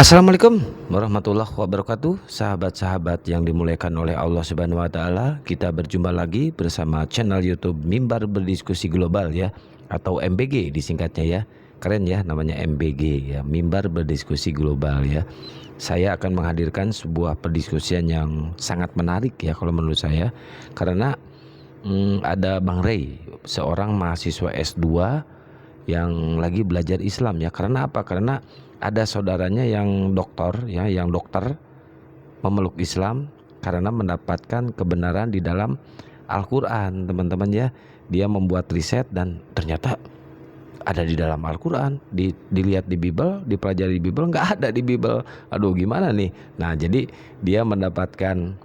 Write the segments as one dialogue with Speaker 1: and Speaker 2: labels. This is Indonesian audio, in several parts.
Speaker 1: Assalamualaikum warahmatullahi wabarakatuh. Sahabat-sahabat yang dimuliakan oleh Allah Subhanahu wa taala, kita berjumpa lagi bersama channel YouTube Mimbar Berdiskusi Global ya, atau MBG disingkatnya ya. Keren ya namanya MBG ya, Mimbar Berdiskusi Global ya. Saya akan menghadirkan sebuah perdiskusian yang sangat menarik ya kalau menurut saya, karena ada Bang Ray, seorang mahasiswa S2 yang lagi belajar Islam ya. Karena apa? Karena ada saudaranya yang dokter ya, yang dokter memeluk Islam karena mendapatkan kebenaran di dalam Al-Quran, teman-teman ya. Dia membuat riset dan ternyata ada di dalam Al-Quran. Dilihat di Bible, dipelajari di Bible, nggak ada di Bible. Aduh gimana nih. Nah jadi dia mendapatkan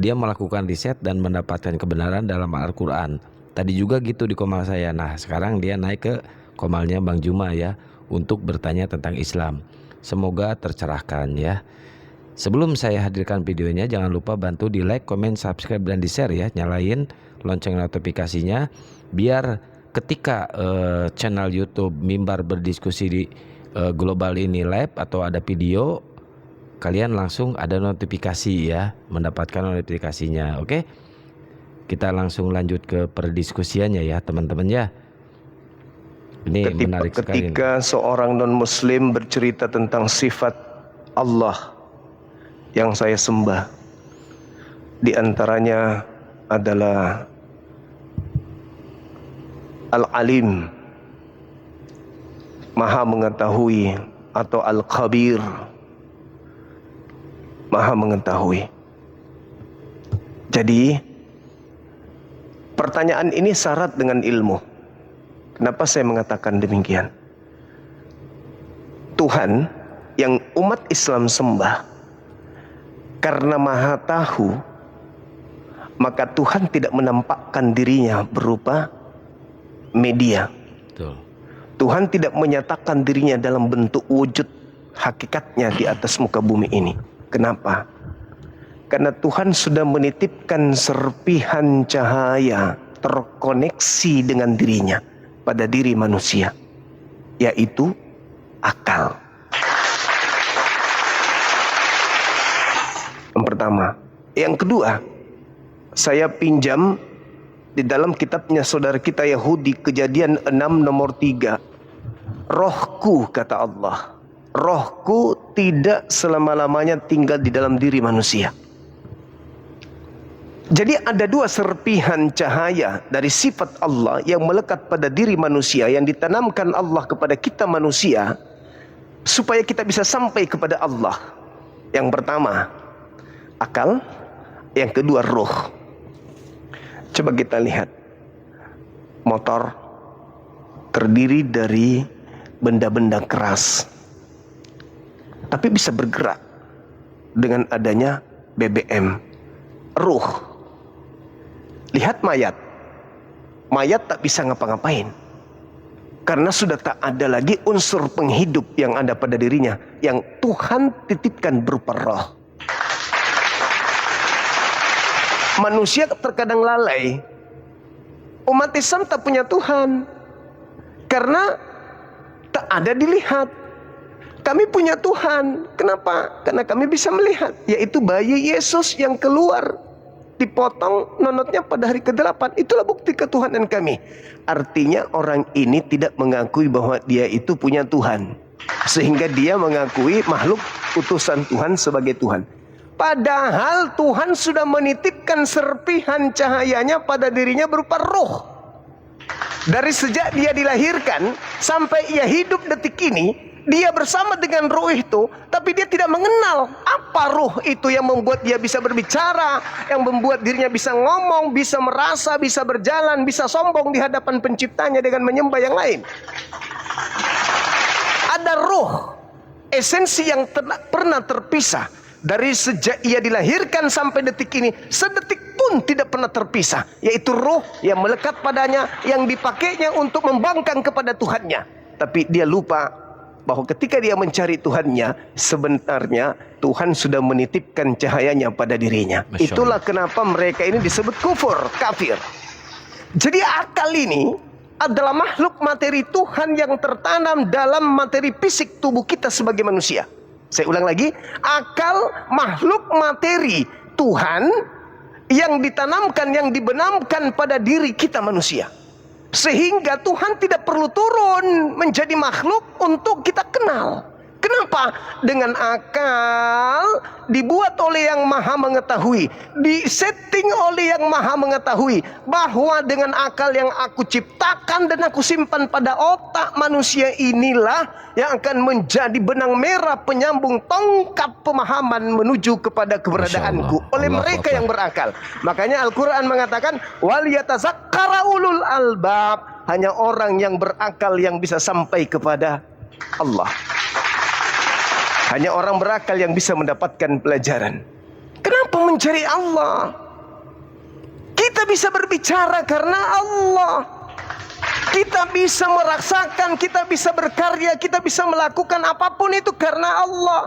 Speaker 1: dia melakukan riset dan mendapatkan kebenaran dalam Al-Quran. Tadi juga gitu di komal saya. Nah sekarang dia naik ke komalnya Bang Juma ya, untuk bertanya tentang Islam. Semoga tercerahkan ya. Sebelum saya hadirkan videonya, jangan lupa bantu di like, comment, subscribe, dan di share ya. Nyalain lonceng notifikasinya biar ketika channel YouTube Mimbar Berdiskusi di Global ini live atau ada video, kalian langsung ada notifikasi ya, mendapatkan notifikasinya. Oke, kita langsung lanjut ke perdiskusiannya ya teman-teman ya. Ini menarik sekali.
Speaker 2: Ketika seorang non-muslim bercerita tentang sifat Allah yang saya sembah, di antaranya adalah Al-Alim, Maha Mengetahui, atau Al-Khabir, Maha Mengetahui. Jadi pertanyaan ini syarat dengan ilmu. Kenapa saya mengatakan demikian? Tuhan yang umat Islam sembah karena Maha Tahu, maka Tuhan tidak menampakkan dirinya berupa media.
Speaker 1: Betul.
Speaker 2: Tuhan tidak menyatakan dirinya dalam bentuk wujud hakikatnya di atas muka bumi ini. Kenapa? Karena Tuhan sudah menitipkan serpihan cahaya terkoneksi dengan dirinya pada diri manusia, yaitu akal. Yang pertama. Yang kedua, saya pinjam di dalam kitabnya saudara kita Yahudi, Kejadian 6 nomor 3. Rohku, kata Allah, rohku tidak selama-lamanya tinggal di dalam diri manusia. Jadi ada dua serpihan cahaya dari sifat Allah yang melekat pada diri manusia, yang ditanamkan Allah kepada kita manusia supaya kita bisa sampai kepada Allah. Yang pertama, akal. Yang kedua, roh. Coba kita lihat. Motor terdiri dari benda-benda keras, tapi bisa bergerak dengan adanya BBM. Ruh. Lihat mayat. Mayat tak bisa ngapa-ngapain, karena sudah tak ada lagi unsur penghidup yang ada pada dirinya, yang Tuhan titipkan berupa roh. Manusia terkadang lalai. Umat Islam tak punya Tuhan karena tak ada dilihat. Kami punya Tuhan. Kenapa? Karena kami bisa melihat, yaitu bayi Yesus yang keluar, dipotong nonotnya pada hari ke-8. Itulah bukti ketuhanan kami. Artinya orang ini tidak mengakui bahwa dia itu punya Tuhan, sehingga dia mengakui makhluk utusan Tuhan sebagai Tuhan. Padahal Tuhan sudah menitipkan serpihan cahayanya pada dirinya berupa roh. Dari sejak dia dilahirkan sampai ia hidup detik ini, dia bersama dengan roh itu, tapi dia tidak mengenal apa roh itu yang membuat dia bisa berbicara, yang membuat dirinya bisa ngomong, bisa merasa, bisa berjalan, bisa sombong di hadapan penciptanya dengan menyembah yang lain. Ada roh, esensi yang pernah terpisah. Dari sejak ia dilahirkan sampai detik ini, sedetik pun tidak pernah terpisah, yaitu roh yang melekat padanya, yang dipakainya untuk membangkang kepada Tuhannya. Tapi dia lupa bahwa ketika dia mencari Tuhannya, sebenarnya Tuhan sudah menitipkan cahayanya pada dirinya. Itulah kenapa mereka ini disebut kafir. Jadi akal ini adalah makhluk materi Tuhan yang tertanam dalam materi fisik tubuh kita sebagai manusia. Saya ulang lagi, akal makhluk materi Tuhan yang ditanamkan, yang dibenamkan pada diri kita manusia. Sehingga Tuhan tidak perlu turun menjadi makhluk untuk kita kenal. Kenapa? Dengan akal dibuat oleh yang maha mengetahui, disetting oleh yang maha mengetahui, bahwa dengan akal yang aku ciptakan dan aku simpan pada otak manusia inilah yang akan menjadi benang merah penyambung tongkat pemahaman menuju kepada keberadaanku oleh mereka yang berakal. Makanya Al-Quran mengatakan wal yatazakkara ulul albab, hanya orang yang berakal yang bisa sampai kepada Allah. Hanya orang berakal yang bisa mendapatkan pelajaran. Kenapa mencari Allah? Kita bisa berbicara karena Allah. Kita bisa merasakan, kita bisa berkarya, kita bisa melakukan apapun itu karena Allah.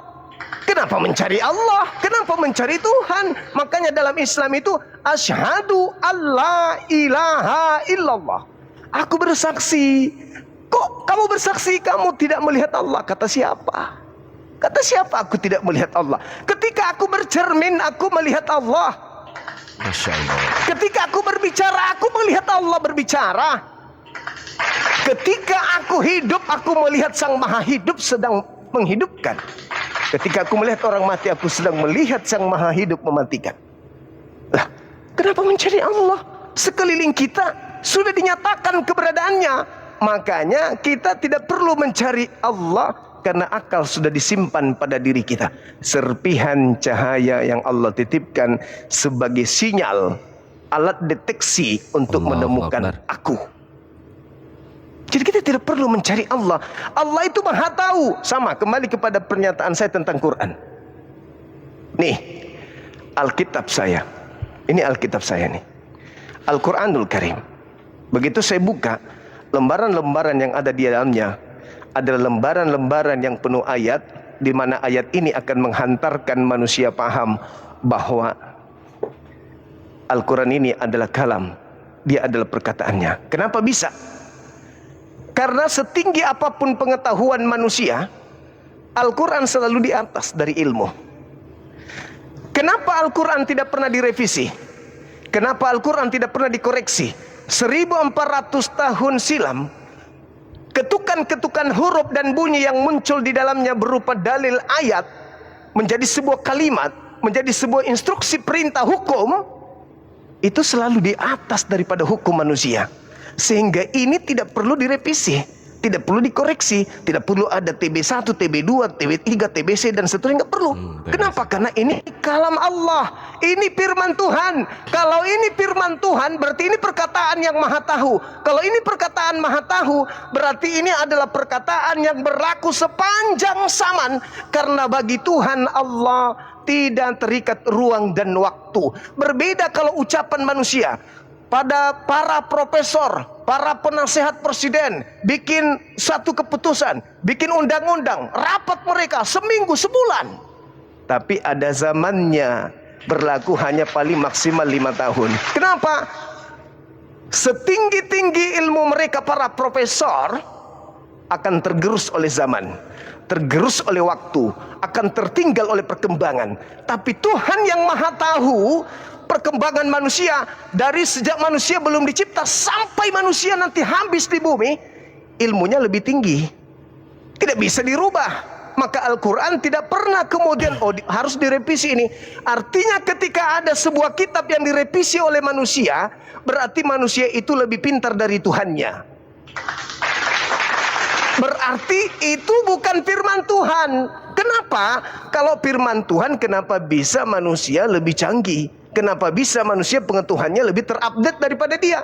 Speaker 2: Kenapa mencari Allah? Kenapa mencari Tuhan? Makanya dalam Islam itu asyhadu alla ilaha illallah. Aku bersaksi. Kok kamu bersaksi kamu tidak melihat Allah? Kata siapa? Kata siapa aku tidak melihat Allah? Ketika aku bercermin, aku melihat Allah.
Speaker 1: Masya Allah.
Speaker 2: Ketika aku berbicara, aku melihat Allah berbicara. Ketika aku hidup, aku melihat Sang Maha Hidup sedang menghidupkan. Ketika aku melihat orang mati, aku sedang melihat Sang Maha Hidup mematikan. Lah, kenapa mencari Allah? Sekeliling kita sudah dinyatakan keberadaannya. Makanya kita tidak perlu mencari Allah, karena akal sudah disimpan pada diri kita. Serpihan cahaya yang Allah titipkan sebagai sinyal, alat deteksi untuk menemukan aku. Jadi kita tidak perlu mencari Allah. Allah itu maha tahu. Sama, kembali kepada pernyataan saya tentang Quran. Nih, Alkitab saya. Ini Alkitab saya nih, Al-Quranul Karim. Begitu saya buka, lembaran-lembaran yang ada di dalamnya adalah lembaran-lembaran yang penuh ayat, di mana ayat ini akan menghantarkan manusia paham bahwa Al-Quran ini adalah kalam, dia adalah perkataannya. Kenapa bisa? Karena setinggi apapun pengetahuan manusia, Al-Quran selalu di atas dari ilmu. Kenapa Al-Quran tidak pernah direvisi? Kenapa Al-Quran tidak pernah dikoreksi? 1400 tahun silam, ketukan-ketukan huruf dan bunyi yang muncul di dalamnya berupa dalil ayat menjadi sebuah kalimat, menjadi sebuah instruksi perintah hukum, itu selalu di atas daripada hukum manusia. Sehingga ini tidak perlu direvisi, tidak perlu dikoreksi, tidak perlu ada TB1, TB2, TB3, TBC dan seterusnya, nggak perlu. Kenapa? Karena ini kalam Allah, ini firman Tuhan. Kalau ini firman Tuhan, berarti ini perkataan yang maha tahu. Kalau ini perkataan maha tahu, berarti ini adalah perkataan yang berlaku sepanjang zaman. Karena bagi Tuhan Allah tidak terikat ruang dan waktu. Berbeda kalau ucapan manusia. Pada para profesor, para penasehat presiden bikin satu keputusan, bikin undang-undang, rapat mereka seminggu, sebulan. Tapi ada zamannya, berlaku hanya paling maksimal 5 tahun. Kenapa? Setinggi-tinggi ilmu mereka para profesor akan tergerus oleh zaman, tergerus oleh waktu, akan tertinggal oleh perkembangan. Tapi Tuhan yang maha tahu perkembangan manusia dari sejak manusia belum dicipta sampai manusia nanti habis di bumi, ilmunya lebih tinggi, tidak bisa dirubah. Maka Al-Quran tidak pernah kemudian harus direvisi ini. Artinya ketika ada sebuah kitab yang direvisi oleh manusia, berarti manusia itu lebih pintar dari Tuhannya. Berarti itu bukan firman Tuhan. Kenapa? Kalau firman Tuhan, kenapa bisa manusia lebih canggih? Kenapa bisa manusia pengetahuannya lebih terupdate daripada dia?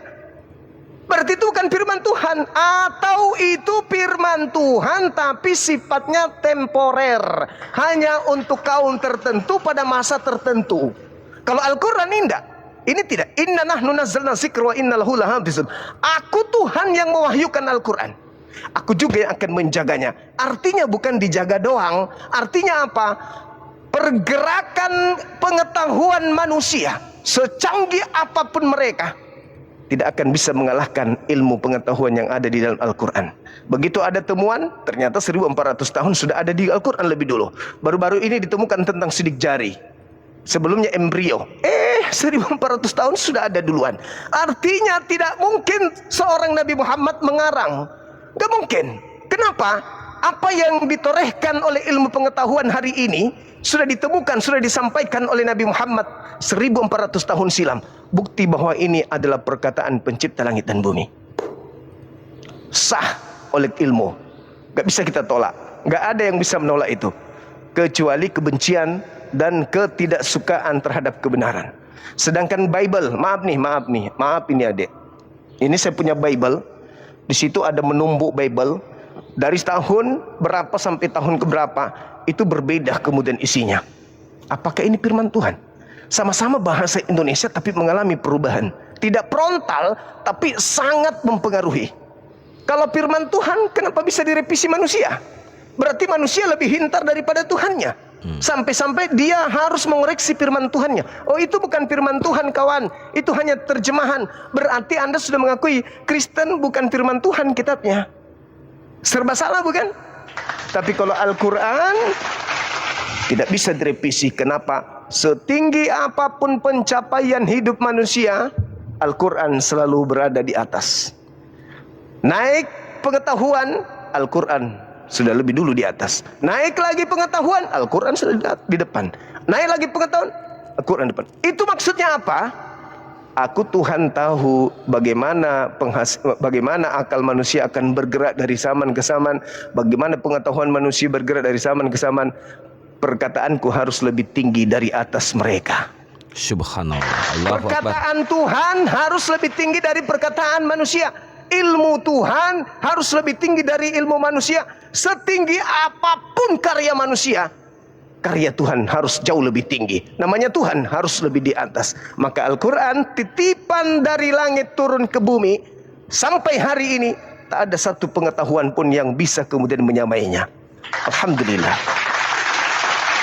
Speaker 2: Berarti itu bukan firman Tuhan. Atau itu firman Tuhan tapi sifatnya temporer, hanya untuk kaum tertentu pada masa tertentu. Kalau Al-Quran ini enggak. Ini tidak. Inna nahnu nazzalna dzikra wa inna lahu lahafizun. Aku Tuhan yang mewahyukan Al-Quran, aku juga yang akan menjaganya. Artinya bukan dijaga doang. Artinya apa? Pergerakan pengetahuan manusia, secanggih apapun mereka, tidak akan bisa mengalahkan ilmu pengetahuan yang ada di dalam Al-Quran. Begitu ada temuan, ternyata 1400 tahun sudah ada di Al-Quran lebih dulu. Baru-baru ini ditemukan tentang sidik jari, sebelumnya embrio. 1400 tahun sudah ada duluan. Artinya tidak mungkin seorang Nabi Muhammad mengarang. Gak mungkin. Kenapa? Apa yang ditorehkan oleh ilmu pengetahuan hari ini sudah ditemukan, sudah disampaikan oleh Nabi Muhammad 1400 tahun silam. Bukti bahwa ini adalah perkataan pencipta langit dan bumi. Sah oleh ilmu. Gak bisa kita tolak. Gak ada yang bisa menolak itu, kecuali kebencian dan ketidaksukaan terhadap kebenaran. Sedangkan Bible, maaf ini adik. Ini saya punya Bible. Di situ ada menumbuk Bible. Dari tahun berapa sampai tahun keberapa, itu berbeda kemudian isinya. Apakah ini firman Tuhan? Sama-sama bahasa Indonesia tapi mengalami perubahan. Tidak frontal tapi sangat mempengaruhi. Kalau firman Tuhan kenapa bisa direvisi manusia? Berarti manusia lebih pintar daripada Tuhannya. Sampai-sampai dia harus mengoreksi firman Tuhannya. Oh, itu bukan firman Tuhan kawan, itu hanya terjemahan. Berarti Anda sudah mengakui Kristen bukan firman Tuhan kitabnya. Serba salah bukan? Tapi kalau Al-Quran tidak bisa direvisi. Kenapa? Setinggi apapun pencapaian hidup manusia, Al-Quran selalu berada di atas. Naik pengetahuan, Al-Quran sudah lebih dulu di atas. Naik lagi pengetahuan, Al-Quran sudah di depan. Naik lagi pengetahuan, Al-Quran di depan. Itu maksudnya apa? Aku Tuhan tahu bagaimana akal manusia akan bergerak dari zaman ke zaman, bagaimana pengetahuan manusia bergerak dari zaman ke zaman. Perkataanku harus lebih tinggi dari atas mereka.
Speaker 1: Subhanallah. Allahu Akbar.
Speaker 2: Perkataan Tuhan harus lebih tinggi dari perkataan manusia. Ilmu Tuhan harus lebih tinggi dari ilmu manusia. Setinggi apapun karya manusia, karya Tuhan harus jauh lebih tinggi. Namanya Tuhan harus lebih di atas. Maka Al-Quran titipan dari langit turun ke bumi. Sampai hari ini tak ada satu pengetahuan pun yang bisa kemudian menyamainya. Alhamdulillah.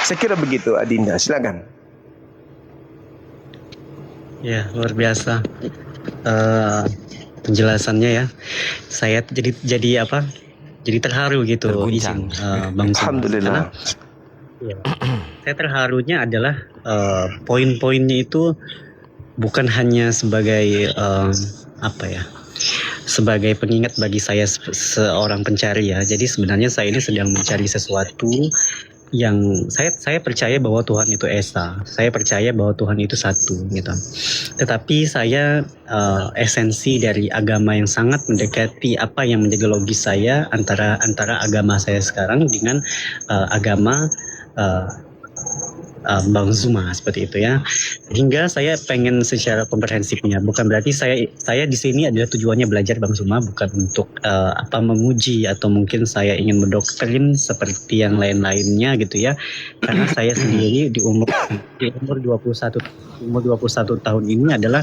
Speaker 2: Saya kira begitu Adinda, silakan.
Speaker 3: Ya, luar biasa penjelasannya ya. Saya jadi apa? Jadi terharu gitu,
Speaker 1: Terguncang.
Speaker 3: Bang Suma.
Speaker 2: Alhamdulillah.
Speaker 3: Ya, saya terharunya adalah poin-poinnya itu bukan hanya sebagai apa ya? Sebagai pengingat bagi saya seorang pencari ya. Jadi sebenarnya saya ini sedang mencari sesuatu yang saya percaya bahwa Tuhan itu esa, saya percaya bahwa Tuhan itu satu gitu. Tetapi saya esensi dari agama yang sangat mendekati apa yang menjadi logis saya antara agama saya sekarang dengan agama Bang Zuma seperti itu ya. Hingga saya pengen secara komprehensifnya. Bukan berarti saya di sini adalah tujuannya belajar Bang Zuma, bukan untuk memuji atau mungkin saya ingin mendoktrin seperti yang lain-lainnya gitu ya. Karena saya sendiri di umur 21 tahun ini adalah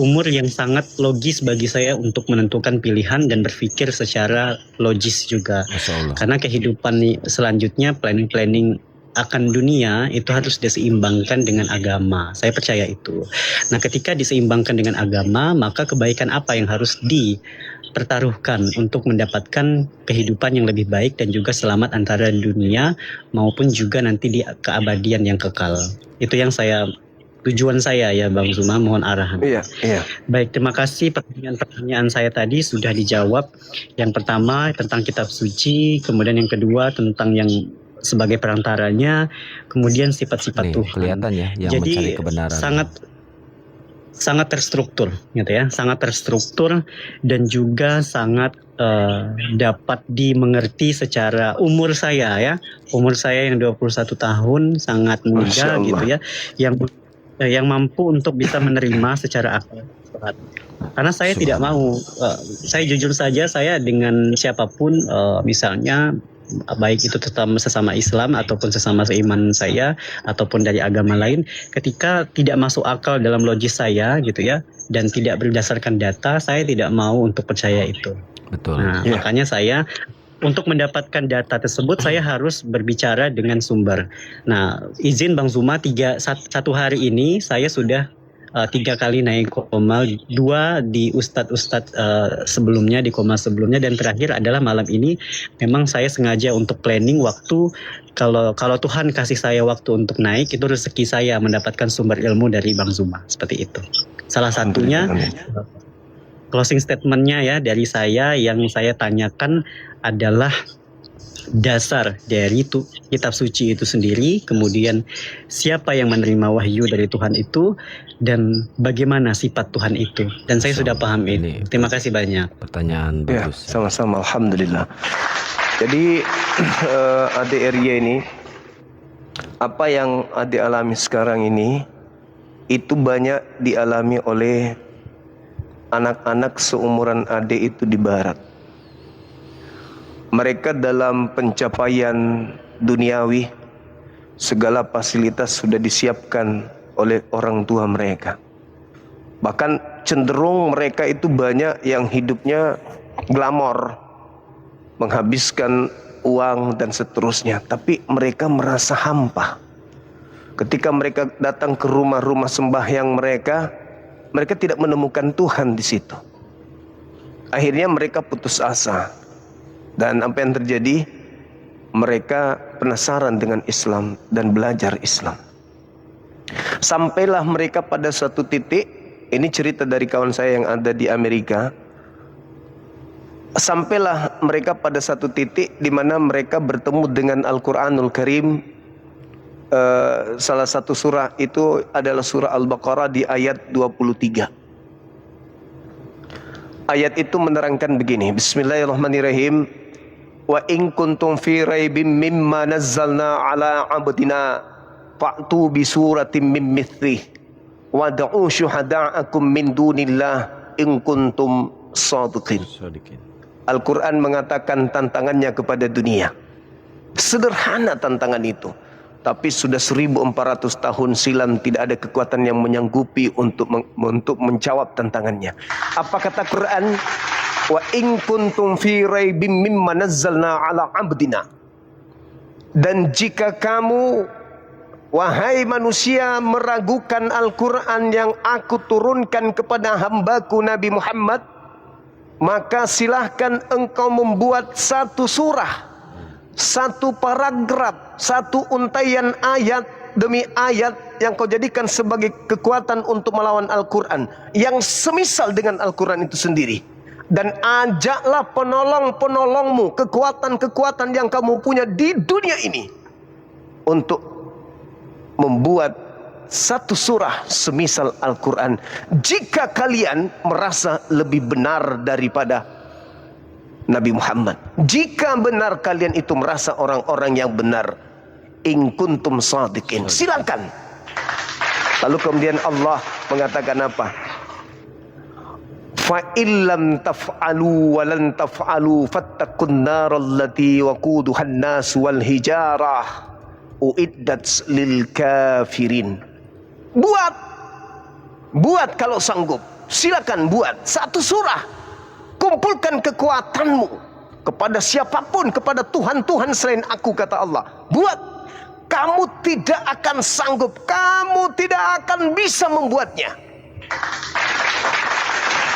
Speaker 3: umur yang sangat logis bagi saya untuk menentukan pilihan dan berpikir secara logis juga.
Speaker 1: Masya Allah.
Speaker 3: Karena kehidupan selanjutnya planning akan dunia itu harus diseimbangkan dengan agama. Saya percaya itu. Nah, ketika diseimbangkan dengan agama, maka kebaikan apa yang harus dipertaruhkan untuk mendapatkan kehidupan yang lebih baik dan juga selamat antara dunia maupun juga nanti di keabadian yang kekal. Itu yang tujuan saya ya Bang Zuma, mohon arahan.
Speaker 2: Iya.
Speaker 3: Baik, terima kasih. Pertanyaan saya tadi sudah dijawab. Yang pertama tentang kitab suci, kemudian yang kedua tentang yang sebagai perantaranya, kemudian sifat-sifat Tuhan.
Speaker 1: Kelihatan ya yang
Speaker 3: Jadi
Speaker 1: mencari kebenaran.
Speaker 3: sangat terstruktur, gitu ya, sangat terstruktur dan juga sangat dapat dimengerti secara umur saya ya. Umur saya yang 21 tahun sangat muda gitu ya, yang mampu untuk bisa menerima secara akal. Karena saya tidak mau, saya jujur saja, saya dengan siapapun misalnya baik itu sesama Islam ataupun sesama seiman saya ataupun dari agama lain, ketika tidak masuk akal dalam logis saya gitu ya dan tidak berdasarkan data, saya tidak mau untuk percaya itu.
Speaker 1: Betul.
Speaker 3: Nah, makanya saya untuk mendapatkan data tersebut saya harus berbicara dengan sumber. Nah, izin Bang Zuma, satu hari ini saya sudah 3 kali naik koma, 2 di ustadz-ustadz sebelumnya, di koma sebelumnya, dan terakhir adalah malam ini memang saya sengaja untuk planning waktu. Kalau Tuhan kasih saya waktu untuk naik, itu rezeki saya mendapatkan sumber ilmu dari Bang Zuma, seperti itu. Salah satunya closing statementnya ya dari saya yang saya tanyakan adalah dasar dari kitab suci itu sendiri, kemudian siapa yang menerima wahyu dari Tuhan itu, dan bagaimana sifat Tuhan itu. Dan saya sudah paham ini. Terima kasih banyak.
Speaker 1: Pertanyaan
Speaker 2: Ya,
Speaker 1: bagus.
Speaker 2: sama-sama, alhamdulillah. Jadi adik Arya ini, apa yang adik alami sekarang ini, itu banyak dialami oleh anak-anak seumuran adik itu di barat. Mereka dalam pencapaian duniawi, segala fasilitas sudah disiapkan oleh orang tua mereka. Bahkan cenderung mereka itu banyak yang hidupnya glamor, menghabiskan uang dan seterusnya. Tapi mereka merasa hampa. Ketika mereka datang ke rumah-rumah sembahyang mereka tidak menemukan Tuhan di situ. Akhirnya mereka putus asa. Dan apa yang terjadi? Mereka penasaran dengan Islam dan belajar Islam. Sampailah mereka pada suatu titik, ini cerita dari kawan saya yang ada di Amerika. Sampailah mereka pada satu titik di mana mereka bertemu dengan Al-Quranul Karim. Salah satu surah itu adalah surah Al-Baqarah di ayat 23. Ayat itu menerangkan begini, Bismillahirrahmanirrahim. Wa in kuntum fi raibim mimma nazzalna ala abdina fa'tu bi suratin min mithlih wad'u syuhada'akum min dunillah in kuntum shadiqin. Al-Quran mengatakan tantangannya kepada dunia. Sederhana tantangan itu, tapi sudah 1400 tahun silam tidak ada kekuatan yang menyanggupi untuk menjawab tantangannya. Apa kata Quran? Wa in kuntum fi raibim mimma nazzalna ala abdina. Dan jika kamu, wahai manusia, meragukan Al-Quran yang aku turunkan kepada hambaku Nabi Muhammad, maka silahkan engkau membuat satu surah, satu paragraf, satu untaian ayat demi ayat yang kau jadikan sebagai kekuatan untuk melawan Al-Quran, yang semisal dengan Al-Quran itu sendiri. Dan ajaklah penolong-penolongmu, kekuatan-kekuatan yang kamu punya di dunia ini, untuk membuat satu surah semisal Al-Quran. Jika kalian merasa lebih benar daripada Nabi Muhammad, jika benar kalian itu merasa orang-orang yang benar, in kuntum shadiqin, silakan. Lalu kemudian Allah mengatakan apa? Fa illam taf'alu wa lan taf'alu fattaqun narallati waquduhan nas wal hijarah uiddat lil kafirin. Buat kalau sanggup, silakan buat satu surah. Kumpulkan kekuatanmu kepada siapapun, kepada Tuhan-Tuhan selain aku, kata Allah. Buat. Kamu tidak akan sanggup, kamu tidak akan bisa membuatnya.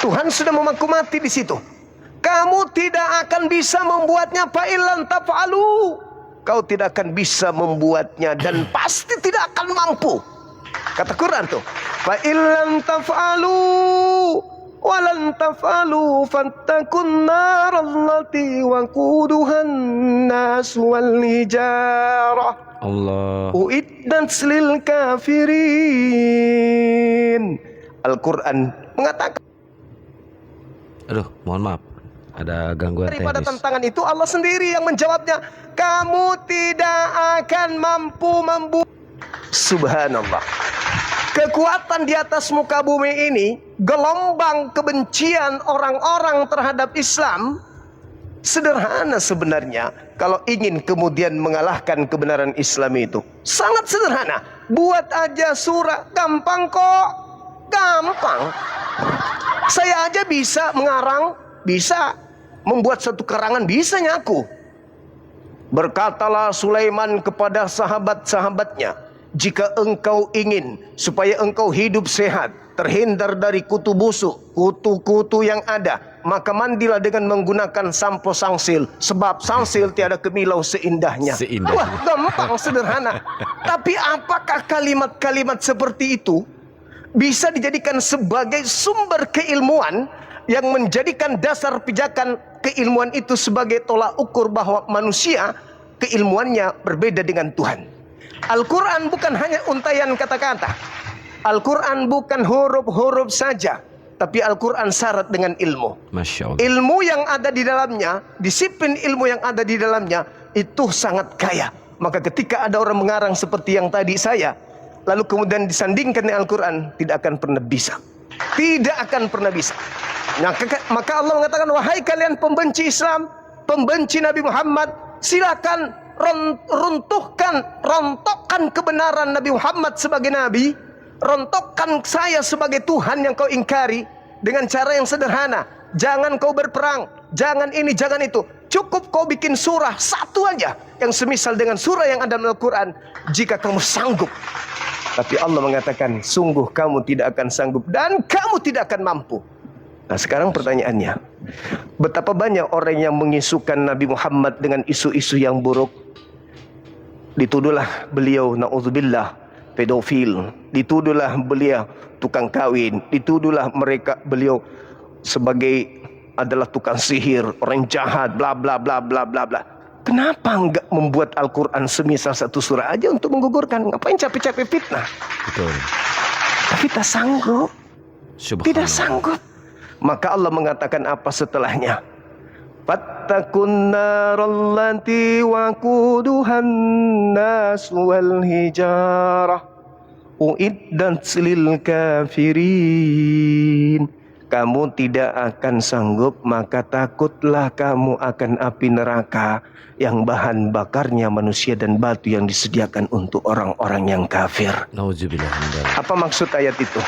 Speaker 2: Tuhan sudah memaku mati di situ. Kamu tidak akan bisa membuatnya. Fa illam taf'alu, kau tidak akan bisa membuatnya dan pasti tidak akan mampu. Kata Quran tuh, fa illam taf'alu walan taf'alu fattakun narallati waquduhan nas wal hijarah
Speaker 1: Allah
Speaker 2: uiddat lil kafirin. Al-Quran mengatakan,
Speaker 1: aduh, mohon maaf, ada gangguan
Speaker 2: daripada
Speaker 1: teknis.
Speaker 2: tantangan itu Allah sendiri yang menjawabnya. Kamu tidak akan mampu membuat. Subhanallah. Kekuatan di atas muka bumi ini, gelombang kebencian orang-orang terhadap Islam, sederhana sebenarnya. Kalau ingin kemudian mengalahkan kebenaran Islam itu, sangat sederhana. Buat aja surah, gampang kok. Gampang. Saya aja bisa mengarang, bisa membuat satu karangan, bisa nyaku. Berkatalah Sulaiman kepada sahabat-sahabatnya, jika engkau ingin supaya engkau hidup sehat, terhindar dari kutu busuk, kutu-kutu yang ada, maka mandilah dengan menggunakan sampo Sangsil, sebab Sangsil tiada kemilau seindahnya. Wah, gampang, sederhana. Tapi apakah kalimat-kalimat seperti itu bisa dijadikan sebagai sumber keilmuan yang menjadikan dasar pijakan keilmuan itu sebagai tolak ukur bahwa manusia keilmuannya berbeda dengan Tuhan? Al-Quran bukan hanya untaian kata-kata. Al-Quran bukan huruf-huruf saja, tapi Al-Quran syarat dengan ilmu.
Speaker 1: Masya Allah.
Speaker 2: Ilmu yang ada di dalamnya, disiplin ilmu yang ada di dalamnya itu sangat kaya. Maka ketika ada orang mengarang seperti yang tadi saya, lalu kemudian disandingkan dengan Al-Quran, tidak akan pernah bisa. Tidak akan pernah bisa. Maka Allah mengatakan, wahai kalian pembenci Islam, pembenci Nabi Muhammad, silakan rontokkan kebenaran Nabi Muhammad sebagai Nabi, rontokkan saya sebagai Tuhan yang kau ingkari dengan cara yang sederhana. Jangan kau berperang, jangan ini, jangan itu. Cukup kau bikin surah satu aja yang semisal dengan surah yang ada dalam Al-Quran, jika kamu sanggup. Tapi Allah mengatakan, sungguh kamu tidak akan sanggup dan kamu tidak akan mampu. Nah, sekarang pertanyaannya, betapa banyak orang yang mengisukan Nabi Muhammad dengan isu-isu yang buruk. Dituduhlah beliau, na'udzubillah, pedofil. Dituduhlah beliau tukang kawin. Dituduhlah beliau sebagai adalah tukang sihir, orang jahat, bla bla bla bla bla bla. Kenapa enggak membuat Al-Quran semisal satu surah aja untuk menggugurkan? Ngapain capek-capek fitnah?
Speaker 1: Betul.
Speaker 2: Tapi tak sanggup.
Speaker 1: Subhanallah.
Speaker 2: Tidak sanggup. Maka Allah mengatakan apa setelahnya? Fattakun narallati waquduhan nas wal hijarah uiddat lil kafirin. Kamu tidak akan sanggup, maka takutlah kamu akan api neraka yang bahan bakarnya manusia dan batu yang disediakan untuk orang-orang yang kafir.
Speaker 1: Nauzubillah min dzalik.
Speaker 2: Apa maksud ayat itu?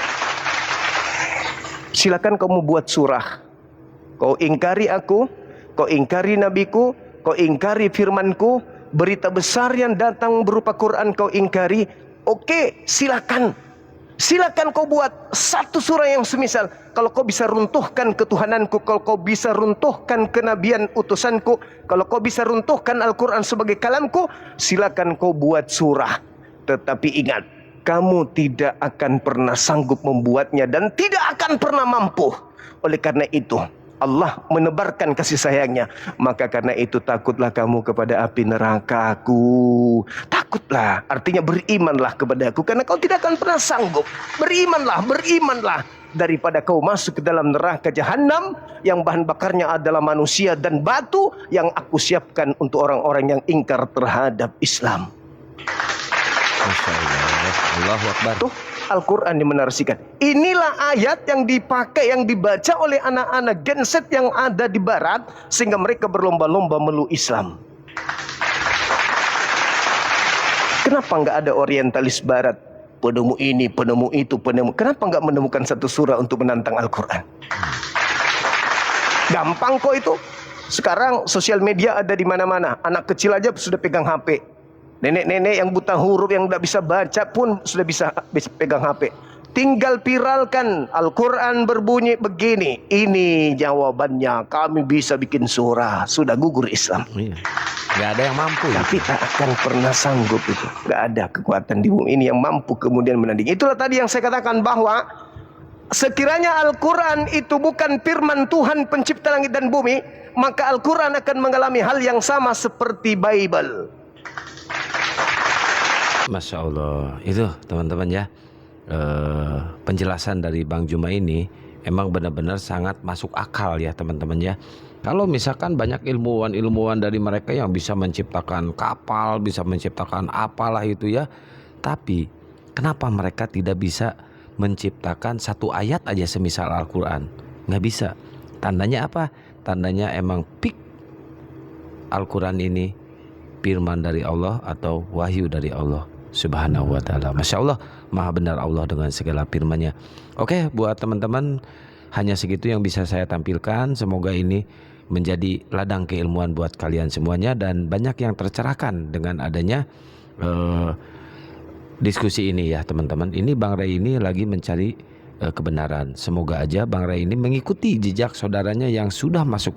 Speaker 2: Silakan kamu buat surah. Kau ingkari aku, kau ingkari nabiku, kau ingkari firmanku, berita besar yang datang berupa Quran kau ingkari. Oke, silakan. Silakan kau buat satu surah yang semisal. Kalau kau bisa runtuhkan ketuhananku, kalau kau bisa runtuhkan kenabian utusanku, kalau kau bisa runtuhkan Al-Quran sebagai kalamku, silakan kau buat surah. Tetapi ingat, kamu tidak akan pernah sanggup membuatnya dan tidak akan pernah mampu. Oleh karena itu, Allah menebarkan kasih sayangnya. Maka karena itu takutlah kamu kepada api nerakaku. Takutlah, artinya berimanlah kepada aku, karena kau tidak akan pernah sanggup. Berimanlah daripada kau masuk ke dalam neraka jahanam yang bahan bakarnya adalah manusia dan batu yang aku siapkan untuk orang-orang yang ingkar terhadap Islam.
Speaker 1: Masya Allah. Allahu Akbar.
Speaker 2: Tuh Al-Quran dimenarasikan. Inilah ayat yang dipakai, yang dibaca oleh anak-anak Gen Z yang ada di barat, sehingga mereka berlomba-lomba meluk Islam. Kenapa nggak ada orientalis barat, penemu ini, penemu itu, penemu? Kenapa nggak menemukan satu surah untuk menantang Al-Quran? Gampang kok itu. Sekarang sosial media ada di mana-mana. Anak kecil aja sudah pegang HP. Nenek-nenek yang buta huruf, yang tidak bisa baca pun sudah bisa pegang HP. Tinggal viralkan, Al-Quran berbunyi begini. Ini jawabannya, kami bisa bikin surah. Sudah gugur Islam.
Speaker 1: Iya. Gak ada yang mampu.
Speaker 2: Tapi tak akan pernah sanggup itu. Gak ada kekuatan di bumi ini yang mampu kemudian menandingi. Itulah tadi yang saya katakan, bahwa sekiranya Al-Quran itu bukan firman Tuhan pencipta langit dan bumi, maka Al-Quran akan mengalami hal yang sama seperti Bible.
Speaker 1: Masya Allah. Itu teman-teman ya, penjelasan dari Bang Juma ini emang benar-benar sangat masuk akal ya teman-teman ya. Kalau misalkan banyak ilmuwan dari mereka yang bisa menciptakan kapal, bisa menciptakan apalah itu ya, tapi kenapa mereka tidak bisa menciptakan satu ayat aja semisal Al-Quran? Nggak bisa. Tandanya apa? Tandanya emang Al-Quran ini firman dari Allah atau wahyu dari Allah Subhanahu wa ta'ala. Masya Allah, maha benar Allah dengan segala firman-Nya. Oke, buat teman-teman, hanya segitu yang bisa saya tampilkan. Semoga ini menjadi ladang keilmuan buat kalian semuanya, dan banyak yang tercerahkan dengan adanya diskusi ini ya teman-teman. Ini Bang Ray ini lagi mencari kebenaran. Semoga aja Bang Ray ini mengikuti jejak saudaranya yang sudah masuk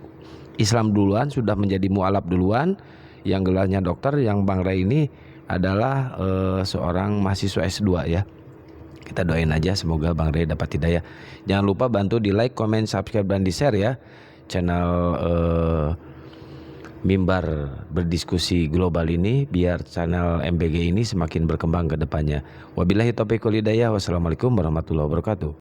Speaker 1: Islam duluan, sudah menjadi mualaf duluan, yang gelarnya dokter. Yang Bang Ray ini adalah seorang mahasiswa S2 ya. Kita doain aja semoga Bang Ray dapat hidayah. Jangan lupa bantu di like, comment, subscribe, dan di share ya channel Mimbar Berdiskusi Global ini, biar channel MBG ini semakin berkembang ke depannya. Wabillahi taufiq wal hidayah. Wassalamualaikum warahmatullahi wabarakatuh.